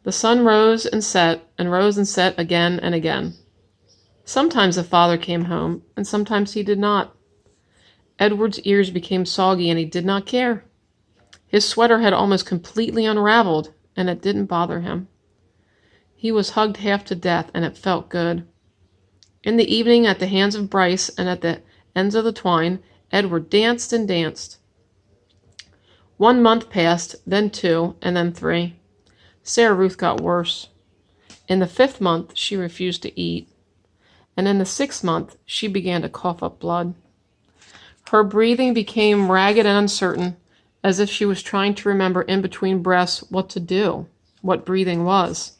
The sun rose and set again and again. Sometimes the father came home, and sometimes he did not. Edward's ears became soggy, and he did not care. His sweater had almost completely unraveled, and it didn't bother him. He was hugged half to death, and it felt good. In the evening, at the hands of Bryce and at the ends of the twine, Edward danced and danced. 1 month passed, then 2, and then 3. Sarah Ruth got worse. In the 5th month, she refused to eat. And in the 6th month, she began to cough up blood. Her breathing became ragged and uncertain, as if she was trying to remember in between breaths what to do, what breathing was.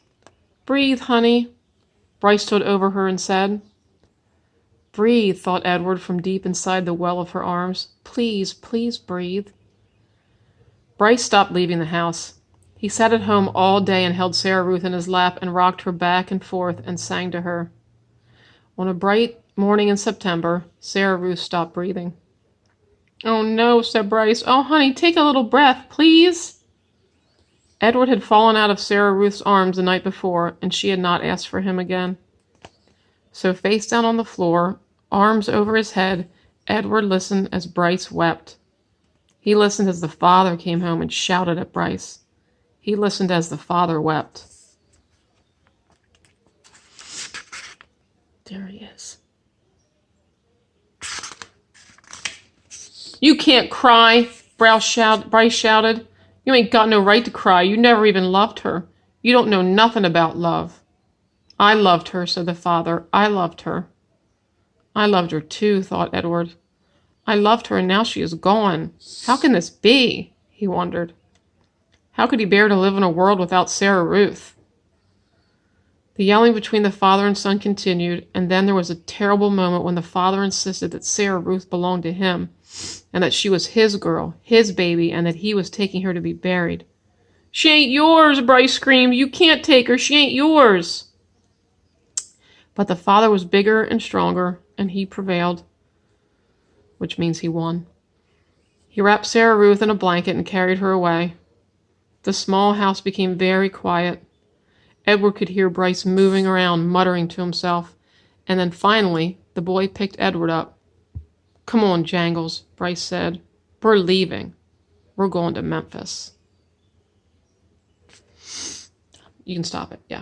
"Breathe, honey," Bryce stood over her and said. "Breathe," thought Edward from deep inside the well of her arms. "Please, please breathe." Bryce stopped leaving the house. He sat at home all day and held Sarah Ruth in his lap and rocked her back and forth and sang to her. On a bright morning in September, Sarah Ruth stopped breathing. "Oh no," said Bryce. "Oh honey, take a little breath, please." Edward had fallen out of Sarah Ruth's arms the night before, and she had not asked for him again. So face down on the floor, arms over his head, Edward listened as Bryce wept. He listened as the father came home and shouted at Bryce. He listened as the father wept. There he is. "You can't cry," Bryce shouted. "You ain't got no right to cry. You never even loved her. You don't know nothing about love." "I loved her," said the father. "I loved her." "I loved her too," thought Edward. "I loved her, and now she is gone. How can this be?" he wondered. How could he bear to live in a world without Sarah Ruth? The yelling between the father and son continued, and then there was a terrible moment when the father insisted that Sarah Ruth belonged to him, and that she was his girl, his baby, and that he was taking her to be buried. "She ain't yours," Bryce screamed. "You can't take her. She ain't yours." But the father was bigger and stronger, and he prevailed, which means he won. He wrapped Sarah Ruth in a blanket and carried her away. The small house became very quiet. Edward could hear Bryce moving around, muttering to himself, and then finally the boy picked Edward up. "Come on, Jangles," Bryce said. "We're leaving. We're going to Memphis." You can stop it, yeah.